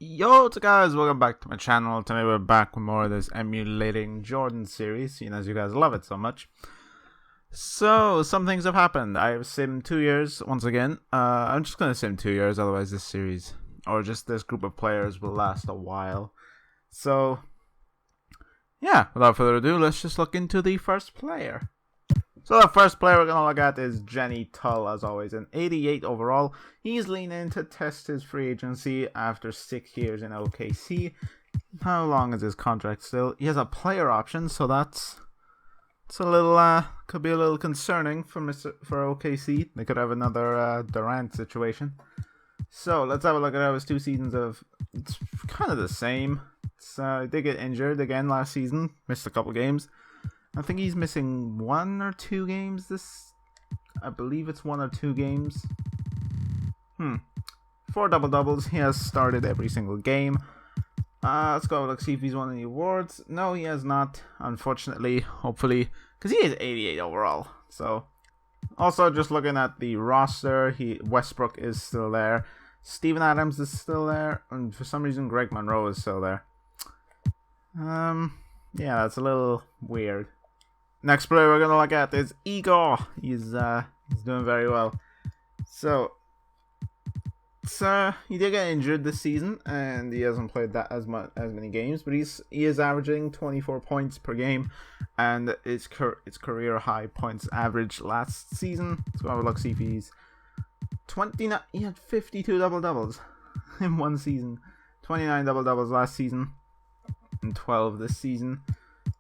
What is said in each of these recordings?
Yo, what's up guys, welcome back to my channel. Today we're back with more of this emulating Jordan series, seeing as you guys love it so much. So, some things have happened. I've simmed 2 years once again. I'm just gonna sim 2 years, otherwise this series, or just this group of players, will last a while. So, yeah, without further ado, let's just look into the first player. So the first player we're going to look at is Jenny Tull, as always, an 88 overall. He's leaning in to test his free agency after 6 years in OKC. How long is his contract still? He has a player option, so it's a little, could be a little concerning for OKC. They could have another Durant situation. So let's have a look at his 2 seasons of, it's kind of the same. He did get injured again last season, missed a couple games. I think he's missing 1 or 2 games I believe it's 1 or 2 games. 4 double-doubles. He has started every single game. Let's go. Let's see if he's won any awards. No, he has not, unfortunately. Hopefully, because he is 88 overall. So, also just looking at the roster, Westbrook is still there. Steven Adams is still there. And for some reason, Greg Monroe is still there. Yeah, that's a little weird. Next player we're gonna look at is Igor. He's doing very well. So he did get injured this season, and he hasn't played that as many games. But he is averaging 24 points per game, and it's career high points average last season. Let's go have a look, see if he's 29. He had 52 double doubles in one season, 29 double doubles last season, and 12 this season.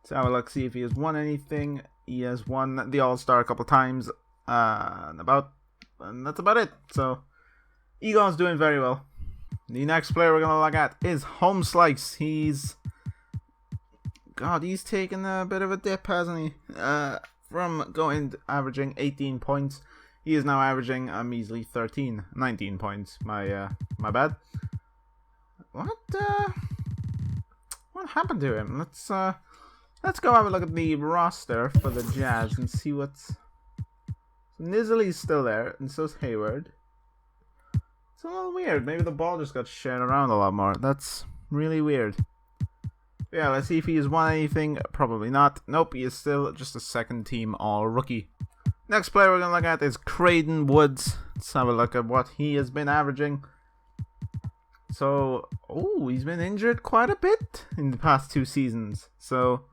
So have a look, see if he has won anything. He has won the All-Star a couple times, and that's about it. So, Igor's doing very well. The next player we're gonna look at is Home Slice. He's taken a bit of a dip, hasn't he? From averaging 18 points, he is now averaging a measly 19 points. My bad. What happened to him? Let's go have a look at the roster for the Jazz and see what's... So Nizzly's still there, and so's Hayward. It's a little weird. Maybe the ball just got shared around a lot more. That's really weird. Yeah, let's see if he has won anything. Probably not. Nope, he is still just a second-team all-rookie. Next player we're going to look at is Creighton Woods. Let's have a look at what he has been averaging. So, he's been injured quite a bit in the past 2 seasons. So...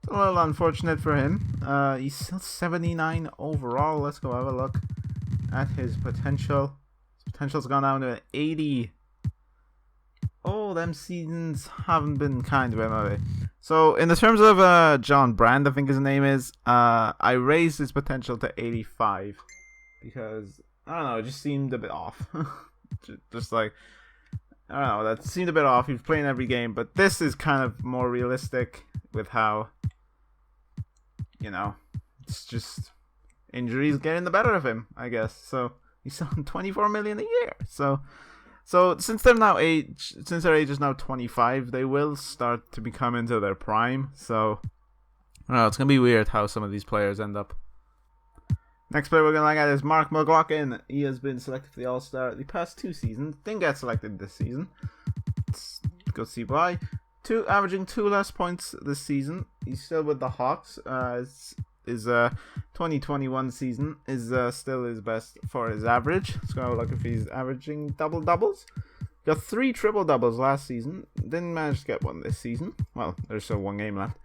a little unfortunate for him. He's still 79 overall. Let's go have a look at his potential. His potential's gone down to an 80. Oh, them seasons haven't been kind to him, have they? So, in the terms of John Brand, I think his name is, I raised his potential to 85. Because, I don't know, it just seemed a bit off. just like, I don't know, that seemed a bit off. He was playing every game, but this is kind of more realistic with how... it's just injuries getting the better of him, I guess. So he's on 24 million a year. So since their age is now 25, they will start to become into their prime. So I don't know, it's gonna be weird how some of these players end up. Next player we're gonna look at is Mark McLaughlin. He has been selected for the All-Star the past 2 seasons. Didn't get selected this season. Let's go see why. Averaging 2 less points this season. He's still with the Hawks. His 2021 season is still his best for his average. Let's go have a look if he's averaging double-doubles. Got 3 triple-doubles last season. Didn't manage to get one this season. Well, there's still 1 game left.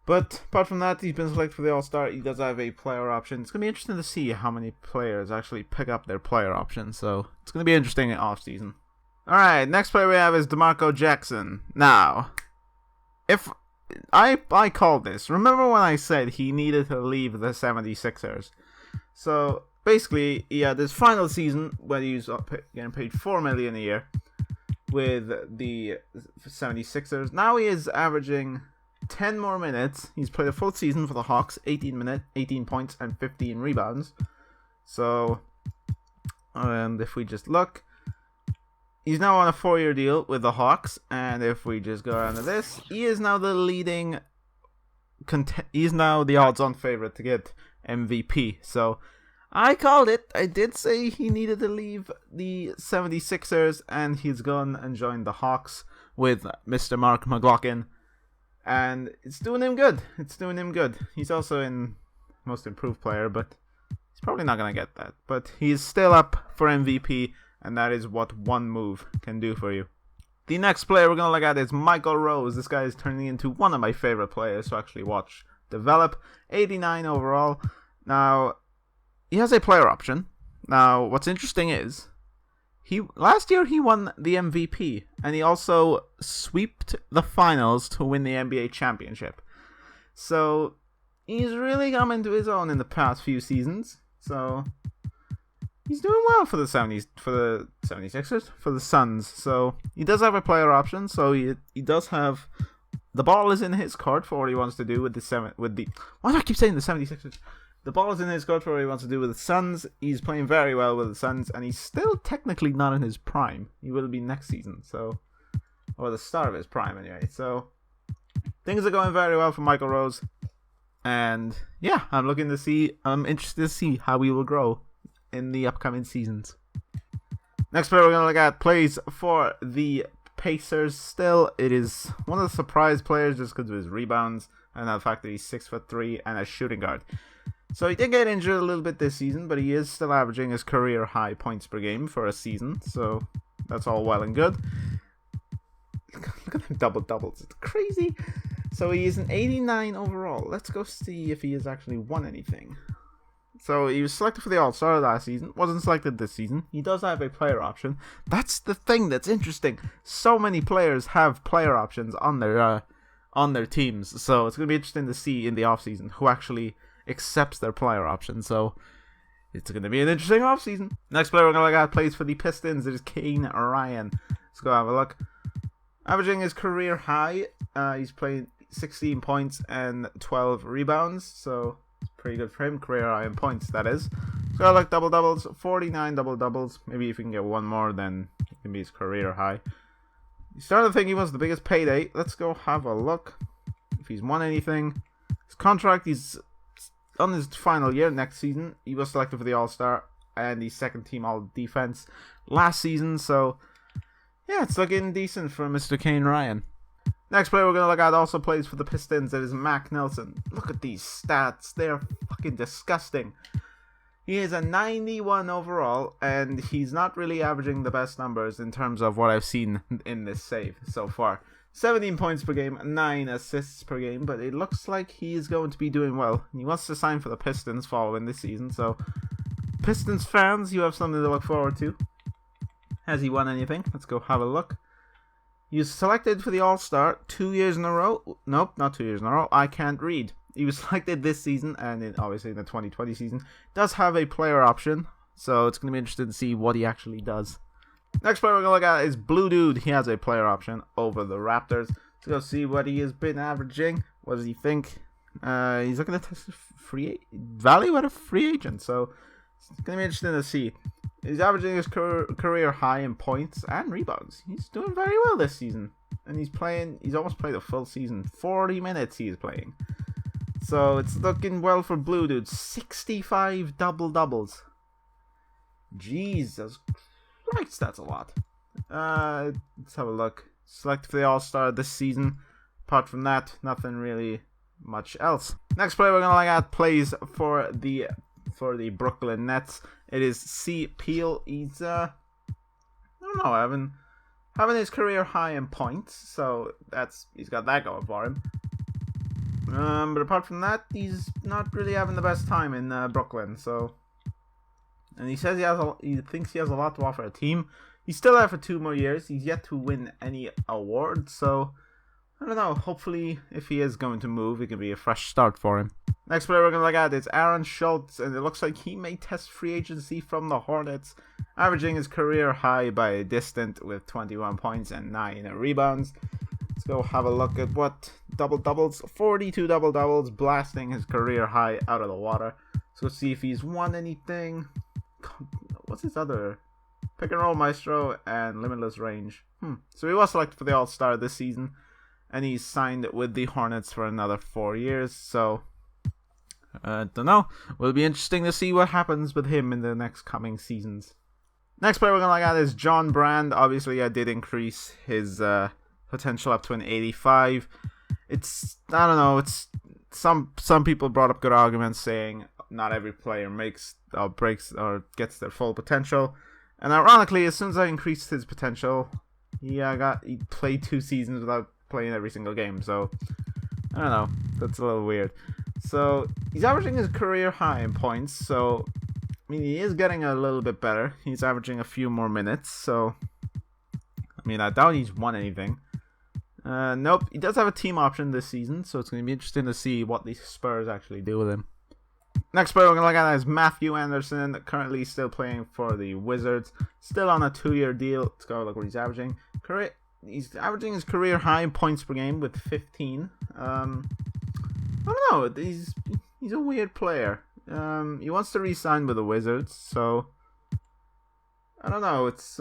But apart from that, he's been selected for the All-Star. He does have a player option. It's going to be interesting to see how many players actually pick up their player option. So it's going to be interesting in off-season. Alright, next player we have is DeMarco Jackson. Now, if I called this. Remember when I said he needed to leave the 76ers? So, basically, he had his final season when he was getting paid $4 million a year with the 76ers. Now he is averaging 10 more minutes. He's played a full season for the Hawks, 18 points and 15 rebounds. So, and if we just look... he's now on a 4-year deal with the Hawks, and if we just go around to this, he is now the leading... he's now the odds-on favorite to get MVP. So, I called it. I did say he needed to leave the 76ers, and he's gone and joined the Hawks with Mr. Mark McLaughlin. And it's doing him good. He's also in Most Improved Player, but he's probably not going to get that. But he's still up for MVP, and that is what one move can do for you. The next player we're going to look at is Michael Rose. This guy is turning into one of my favorite players to actually watch develop. 89 overall. Now, he has a player option. Now, what's interesting is, last year he won the MVP, and he also swept the finals to win the NBA championship. So, he's really come into his own in the past few seasons. So, he's doing well for the 76ers, for the Suns. So, he does have a player option, so he does have... The ball is in his court for what he wants to do with the... Why do I keep saying the 76ers? The ball is in his court for what he wants to do with the Suns. He's playing very well with the Suns, and he's still technically not in his prime. He will be next season, or the start of his prime anyway. So things are going very well for Michael Rose, and yeah, I'm interested to see how he will grow in the upcoming seasons. Next player we're going to look at plays for the Pacers. Still, it is one of the surprise players just because of his rebounds and the fact that he's 6'3" and a shooting guard. So he did get injured a little bit this season, but he is still averaging his career high points per game for a season. So that's all well and good. Look at them doubles. It's crazy. So he is an 89 overall. Let's go see if he has actually won anything. So he was selected for the All-Star last season. Wasn't selected this season. He does have a player option. That's the thing that's interesting. So many players have player options on their teams. So it's going to be interesting to see in the offseason who actually accepts their player option. So it's going to be an interesting offseason. Next player we're going to look at plays for the Pistons. It is Kane Ryan. Let's go have a look. Averaging his career high. He's playing 16 points and 12 rebounds. So it's pretty good for him. Career high in points, that is. Let's go like double doubles. 49 double doubles. Maybe if he can get one more, then it can be his career high. He's starting to think he wants the biggest payday. Let's go have a look if he's won anything. His contract, he's on his final year next season. He was selected for the All-Star and the second team All-Defense last season. So, yeah, it's looking decent for Mr. Kane Ryan. Next player we're going to look at also plays for the Pistons. It is Mac Nelson. Look at these stats. They're fucking disgusting. He is a 91 overall, and he's not really averaging the best numbers in terms of what I've seen in this save so far. 17 points per game, 9 assists per game, but it looks like he is going to be doing well. He wants to sign for the Pistons following this season, so Pistons fans, you have something to look forward to. Has he won anything? Let's go have a look. He was selected for the All-Star 2 years in a row. Nope, not 2 years in a row. I can't read. He was selected this season, and obviously in the 2020 season. Does have a player option, so it's going to be interesting to see what he actually does. Next player we're going to look at is Blue Dude. He has a player option over the Raptors. Let's go see what he has been averaging. What does he think? He's looking at free value at a free agent, so it's going to be interesting to see. He's averaging his career high in points and rebounds. He's doing very well this season. And he's almost played a full season. 40 minutes he is playing. So it's looking well for Blue Dude. 65 double-doubles. Jesus Christ, that's a lot. Let's have a look. Selected for the All-Star this season. Apart from that, nothing really much else. Next player we're going to look at plays for the Brooklyn Nets. It is C. Peel. He's I don't know, having his career high in points, so he's got that going for him. But apart from that, he's not really having the best time in Brooklyn. So, and he says he thinks he has a lot to offer a team. He's still there for 2 more years. He's yet to win any awards, so I don't know. Hopefully, if he is going to move, it can be a fresh start for him. Next player we're going to look at is Aaron Schultz, and it looks like he may test free agency from the Hornets, averaging his career high by a distant with 21 points and 9 rebounds. Let's go have a look at what double-doubles, 42 double-doubles, blasting his career high out of the water. Let's go see if he's won anything. What's his other? Pick and roll maestro and limitless range. So he was selected for the All-Star this season, and he's signed with the Hornets for another 4 years, so Don't know. Will be interesting to see what happens with him in the next coming seasons. Next player we're going to look at is John Brand. Obviously, I did increase his potential up to an 85. I don't know, it's some people brought up good arguments saying not every player makes or breaks or gets their full potential. And ironically, as soon as I increased his potential, he played 2 seasons without playing every single game. So, I don't know, that's a little weird. So, he's averaging his career high in points, so I mean, he is getting a little bit better. He's averaging a few more minutes, so I mean, I doubt he's won anything. Nope, he does have a team option this season, so it's going to be interesting to see what the Spurs actually do with him. Next player we're going to look at is Matthew Anderson, currently still playing for the Wizards, still on a 2-year deal. Let's go look what he's averaging. He's averaging his career high in points per game with 15. I don't know, he's a weird player. He wants to re-sign with the Wizards, so I don't know. It's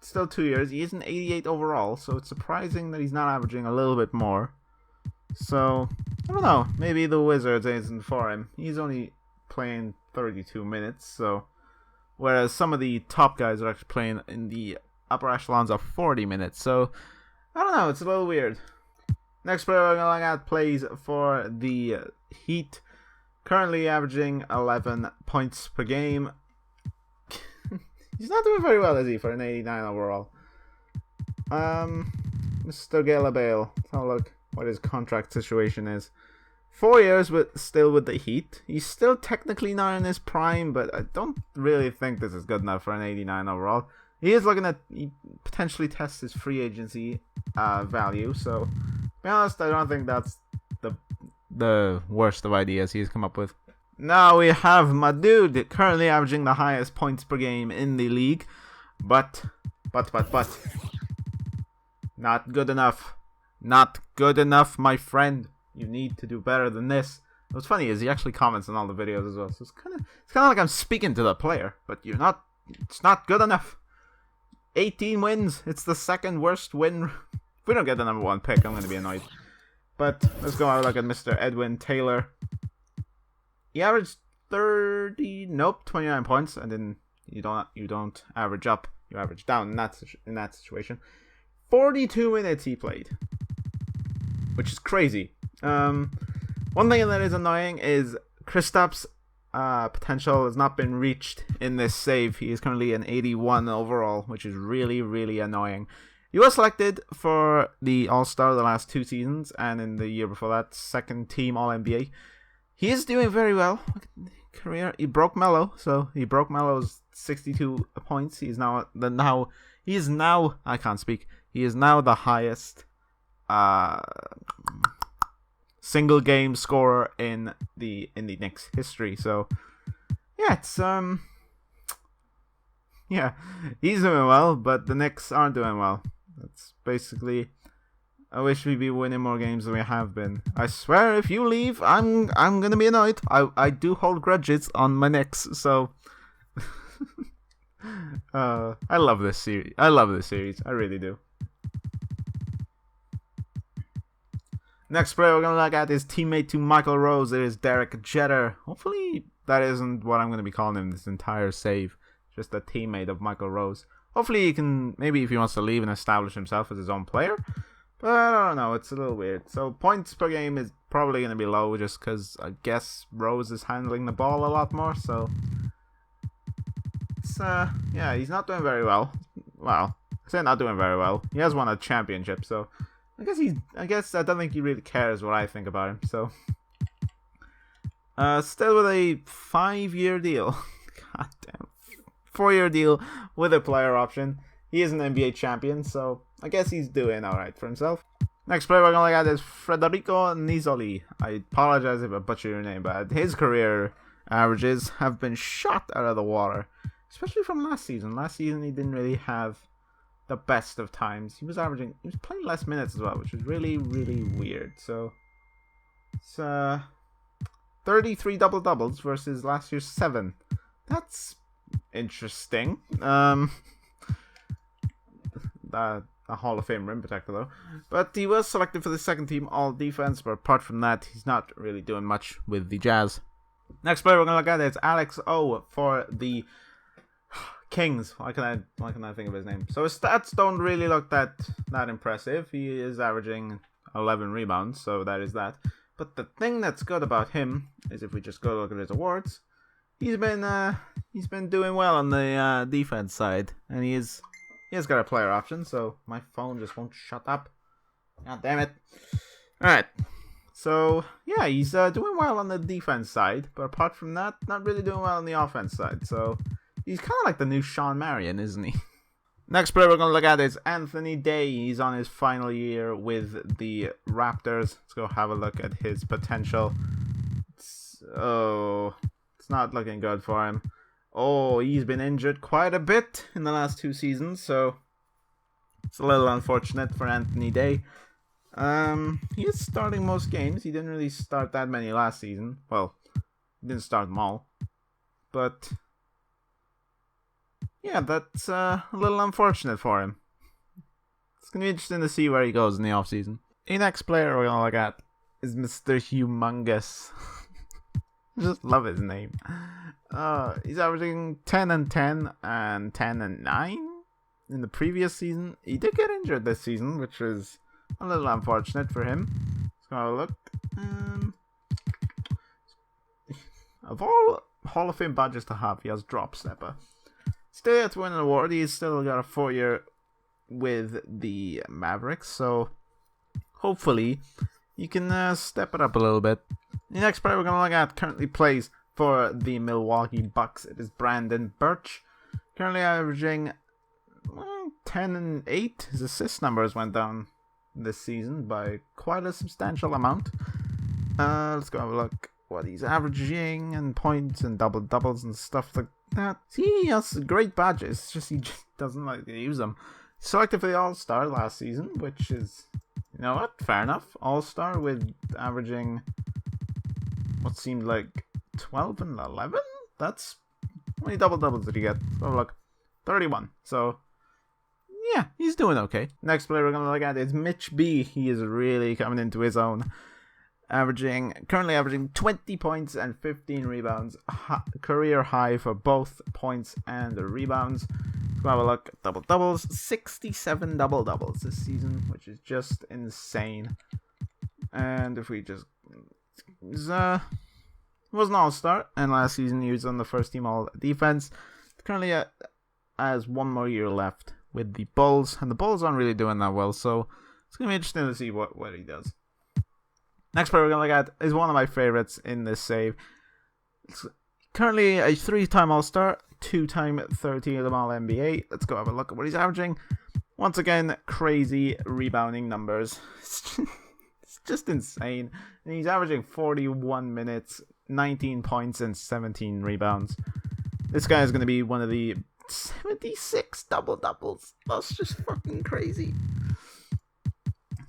still 2 years. He is an 88 overall, so it's surprising that he's not averaging a little bit more. So I don't know. Maybe the Wizards isn't for him. He's only playing 32 minutes, so whereas some of the top guys are actually playing in the upper echelons of 40 minutes. So I don't know. It's a little weird. Next player we're going to look at plays for the Heat. Currently averaging 11 points per game. He's not doing very well, is he, for an 89 overall? Mr. Galabale. Let's have a look what his contract situation is. 4 years, but still with the Heat. He's still technically not in his prime, but I don't really think this is good enough for an 89 overall. He is looking at potentially test his free agency value, so to be honest, I don't think that's the worst of ideas he's come up with. Now we have my dude currently averaging the highest points per game in the league, but not good enough. Not good enough, my friend. You need to do better than this. What's funny is he actually comments on all the videos as well, so it's kind of like I'm speaking to the player, but it's not good enough. 18 wins. It's the second worst win. If we don't get the number 1 pick, I'm going to be annoyed. But let's go have a look at Mr. Edwin Taylor. He averaged 29 points, and then you don't average up, you average down in that situation. 42 minutes he played, which is crazy. One thing that is annoying is Kristaps' potential has not been reached in this save. He is currently an 81 overall, which is really, really annoying. He was selected for the All-Star the last 2 seasons, and in the year before that, second team All-NBA. He is doing very well. He broke Melo, so he broke Melo's 62 points. He is now I can't speak. He is now the highest single game scorer in the Knicks history. So yeah, he's doing well, but the Knicks aren't doing well. That's basically. I wish we'd be winning more games than we have been. I swear, if you leave, I'm gonna be annoyed. I do hold grudges on my Knicks, so I love this series. I really do. Next player we're gonna look at is teammate to Michael Rose. It is Derek Jeter. Hopefully that isn't what I'm gonna be calling him this entire save. Just a teammate of Michael Rose. Hopefully he can, maybe if he wants to leave and establish himself as his own player. But I don't know, it's a little weird. So points per game is probably going to be low just because I guess Rose is handling the ball a lot more. So it's, yeah, he's not doing very well. Well, I say not doing very well. He has won a championship, so I guess I don't think he really cares what I think about him. So still with a 5-year deal. God damn. 4-year deal with a player option. He is an NBA champion, so I guess he's doing alright for himself. Next player we're going to look at is Federico Nizzoli. I apologize if I butcher your name, but his career averages have been shot out of the water, especially from last season. Last season he didn't really have the best of times. He was playing less minutes as well, which is really, really weird. So it's 33 double-doubles versus last year's 7. That's interesting. A Hall of Fame rim protector though, but he was selected for the second team All Defense. But apart from that, he's not really doing much with the Jazz. Next player we're gonna look at is Alex O for the Kings. Why can I think of his name? So his stats don't really look that impressive. He is averaging 11 rebounds, so that is that. But the thing that's good about him is if we just go look at his awards, he's been doing well on the defense side, and he has got a player option. So my phone just won't shut up. God damn it! All right. So yeah, he's doing well on the defense side, but apart from that, not really doing well on the offense side. So he's kind of like the new Sean Marion, isn't he? Next player we're going to look at is Anthony Day. He's on his final year with the Raptors. Let's go have a look at his potential. It's not looking good for him. Oh, he's been injured quite a bit in the last 2 seasons, so it's a little unfortunate for Anthony Day. He is starting most games. He didn't really start that many last season. Well, he didn't start them all. But yeah, that's a little unfortunate for him. It's going to be interesting to see where he goes in the offseason. The next player we're going to look at is Mr. Humongous. Just love his name. He's averaging 10 and 10 and 10 and 9 in the previous season. He did get injured this season, which is a little unfortunate for him. Let's go have a look. Of all Hall of Fame badges to have, he has Drop Stepper. Still yet to win an award. He's still got a 4-year with the Mavericks, so hopefully you can step it up a little bit. The next player we're going to look at currently plays for the Milwaukee Bucks. It is Brandon Birch, currently averaging 10 and 8. His assist numbers went down this season by quite a substantial amount. Let's go have a look what he's averaging and points and doubles and stuff like that. See, he has great badges, it's just he just doesn't like to use them. Selected for the All-Star last season, which is, you know what, fair enough. All-Star with averaging what seemed like 12 and 11? That's, how many doubles did he get? Oh look, 31. So yeah, he's doing okay. Next player we're going to look at is Mitch B. He is really coming into his own. Currently averaging 20 points and 15 rebounds. Career high for both points and rebounds. Let's go have a look at doubles. 67 doubles this season, which is just insane. And if we just... He was an all-star, and last season he was on the first team all-defense. Currently has 1 more year left with the Bulls, and the Bulls aren't really doing that well, so it's going to be interesting to see what he does. Next player we're going to look at is one of my favorites in this save. It's currently a 3-time All-Star, 2-time 13th All-NBA. Let's go have a look at what he's averaging. Once again, crazy rebounding numbers. It's just insane. And he's averaging 41 minutes, 19 points, and 17 rebounds. This guy is going to be one of the 76 doubles. That's just fucking crazy.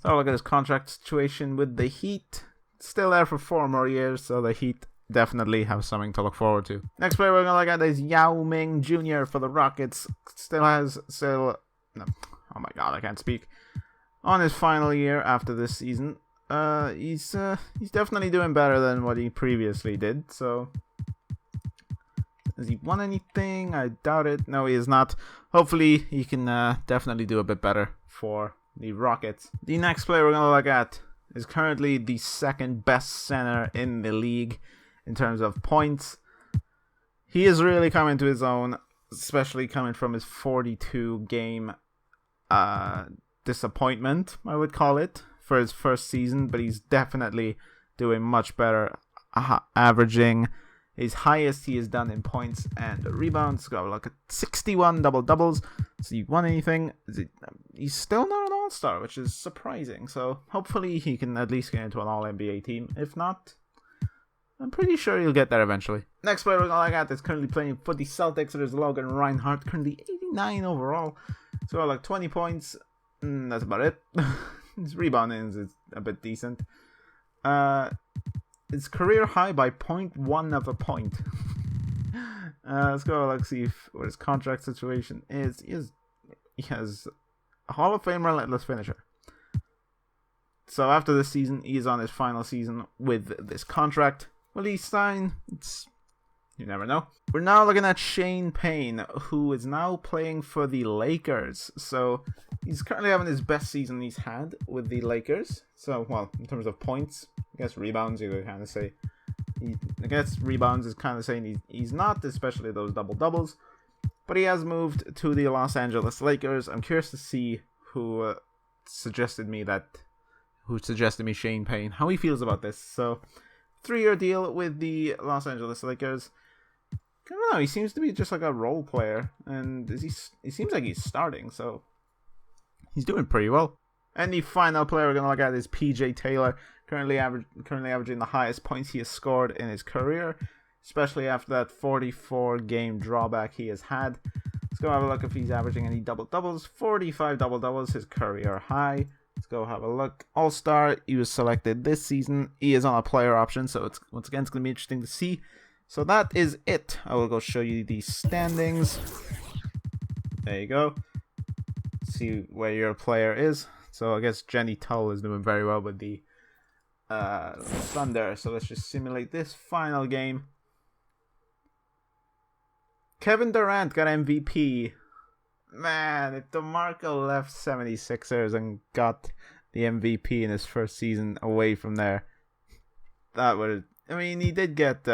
So look at his contract situation with the Heat. Still there for 4 more years, so the Heat definitely have something to look forward to. Next player we're going to look at is Yao Ming Jr. for the Rockets. No, oh my god, I can't speak. On his final year after this season. He's definitely doing better than what he previously did, so... Has he won anything? I doubt it. No, he is not. Hopefully, he can definitely do a bit better for the Rockets. The next player we're going to look at is currently the 2nd best center in the league in terms of points. He is really coming to his own, especially coming from his 42-game disappointment, I would call it, for his first season, but he's definitely doing much better, averaging his highest he has done in points and rebounds. Go look at 61 doubles. Has he won anything? He's still not an all-star, which is surprising. So hopefully he can at least get into an all-NBA team. If not, I'm pretty sure he'll get there eventually. Next player we're going to look at is currently playing for the Celtics. So there's Logan Reinhart, currently 89 overall. So like 20 points. That's about it. His rebounding is a bit decent. It's career high by 0.1 of a point. Let's go see what his contract situation is. He has a Hall of Fame relentless finisher. So after this season, he is on his final season with this contract. Will he sign? It's You never know. We're now looking at Shane Payne, who is now playing for the Lakers. So he's currently having his best season he's had with the Lakers. So, well, in terms of points, I guess rebounds, you could kind of say. I guess rebounds is kind of saying he's not, especially those double-doubles. But he has moved to the Los Angeles Lakers. I'm curious to see who suggested me Shane Payne, how he feels about this. So, 3-year deal with the Los Angeles Lakers. I don't know, he seems to be just like a role player, and he seems like he's starting, so he's doing pretty well. And the final player we're going to look at is PJ Taylor, currently averaging the highest points he has scored in his career, especially after that 44-game drawback he has had. Let's go have a look if he's averaging any double-doubles. 45 double-doubles, his career high. Let's go have a look. All-Star, he was selected this season. He is on a player option, so once again, it's going to be interesting to see. So that is it. I will go show you the standings. There you go. See where your player is. So I guess Jenny Tull is doing very well with the Thunder. So let's just simulate this final game. Kevin Durant got MVP. Man, if DeMarco left 76ers and got the MVP in his first season away from there, that would... I mean, he did get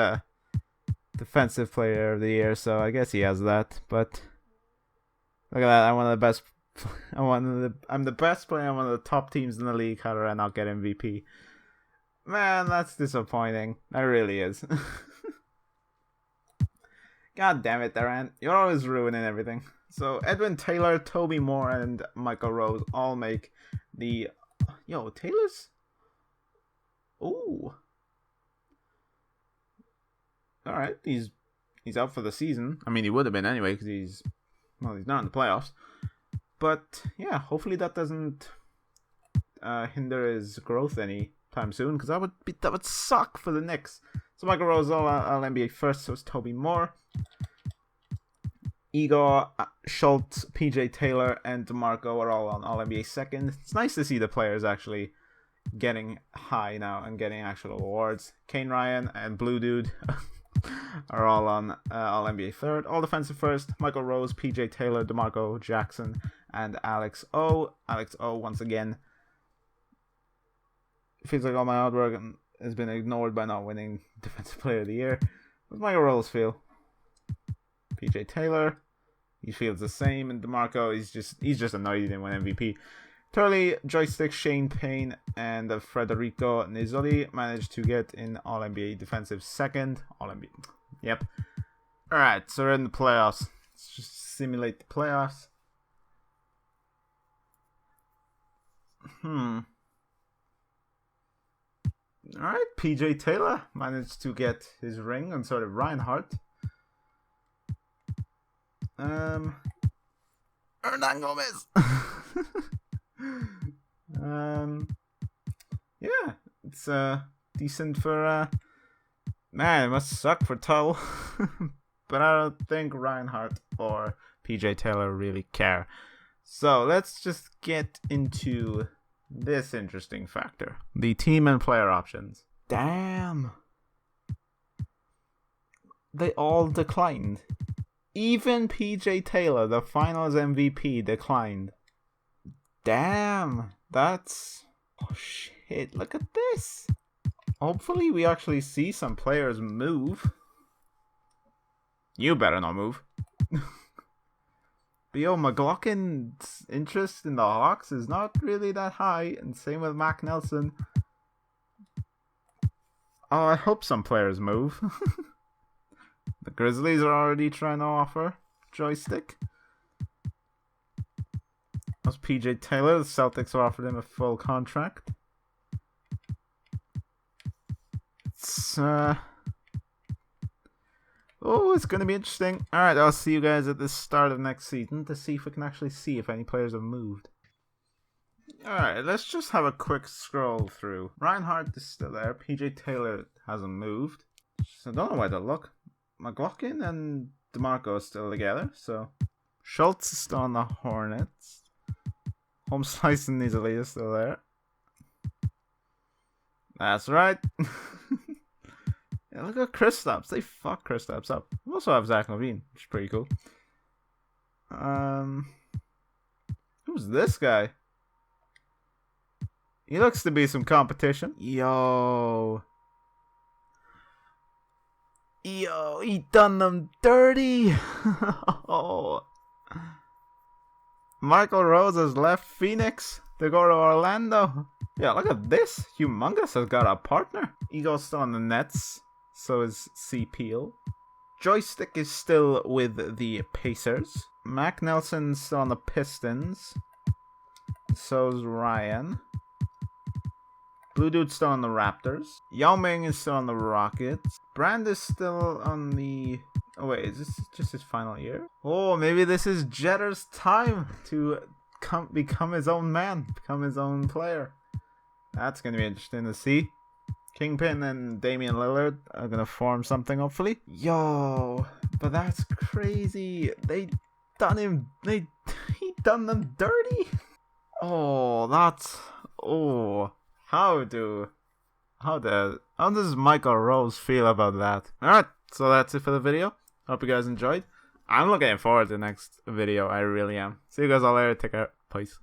Defensive Player of the Year, so I guess he has that. But look at that, I'm one of the best. I'm the best player on one of the top teams in the league. How did I not get MVP? Man, that's disappointing. That really is. God damn it, Durant. You're always ruining everything. So Edwin Taylor, Toby Moore, and Michael Rose all make the... Yo, Taylor's... Ooh. Alright, he's out for the season. I mean, he would have been anyway, because he's not in the playoffs. But, yeah, hopefully that doesn't hinder his growth anytime soon, because that would suck for the Knicks. So Michael Rose all NBA first, so it's Toby Moore. Igor, Schultz, PJ Taylor, and DeMarco are all on All-NBA second. It's nice to see the players actually getting high now and getting actual awards. Kane Ryan and Blue Dude are all on All-NBA third. All-Defensive first, Michael Rose, PJ Taylor, DeMarco Jackson, and Alex O. Alex O, once again, feels like all my hard work has been ignored by not winning Defensive Player of the Year. What does Michael Rose feel? PJ Taylor, he feels the same, and DeMarco, he's just annoyed he didn't win MVP. Turley, Joystick, Shane Payne, and Federico Nizzoli managed to get in All-NBA defensive second. All-NBA, yep. Alright, so we're in the playoffs. Let's just simulate the playoffs. Alright, PJ Taylor managed to get his ring on sort of Reinhardt. Hernan Gomez. Yeah, it's decent for man, it must suck for Tull. But I don't think Reinhardt or PJ Taylor really care. So let's just get into this interesting factor. The team and player options. Damn. They all declined. Even PJ Taylor, the finals MVP, declined. Damn. That's... Oh shit, look at this. Hopefully we actually see some players move. You better not move. But yo, McLaughlin's interest in the Hawks is not really that high, and same with Mac Nelson. Oh, I hope some players move. The Grizzlies are already trying to offer Joystick. That's PJ Taylor. The Celtics offered him a full contract. It's it's going to be interesting. Alright, I'll see you guys at the start of next season to see if we can actually see if any players have moved. Alright, let's just have a quick scroll through. Reinhardt is still there. PJ Taylor hasn't moved. So I don't know why they look. McLaughlin and DeMarco are still together, so Schultz is still on the Hornets. Home Slice and Nizzoli is still there. That's right. Yeah, look at Kristaps. They fuck Kristaps up. We also have Zach LaVine, which is pretty cool. Who's this guy? He looks to be some competition. Yo, he done them dirty. Oh. Michael Rose has left Phoenix to go to Orlando. Yeah, look at this. Humongous has got a partner. Ego's still on the Nets. So is CPL. Joystick is still with the Pacers. Mac Nelson's still on the Pistons. So's Ryan. Blue Dude's still on the Raptors. Yao Ming is still on the Rockets. Brand is still on the... Oh wait, is this just his final year? Oh, maybe this is Jetter's time to become his own man. Become his own player. That's going to be interesting to see. Kingpin and Damian Lillard are going to form something, hopefully. Yo, but that's crazy. He done them dirty. Oh, that's... Oh... How does Michael Rose feel about that? Alright, so that's it for the video. Hope you guys enjoyed. I'm looking forward to the next video. I really am. See you guys all later. Take care. Peace.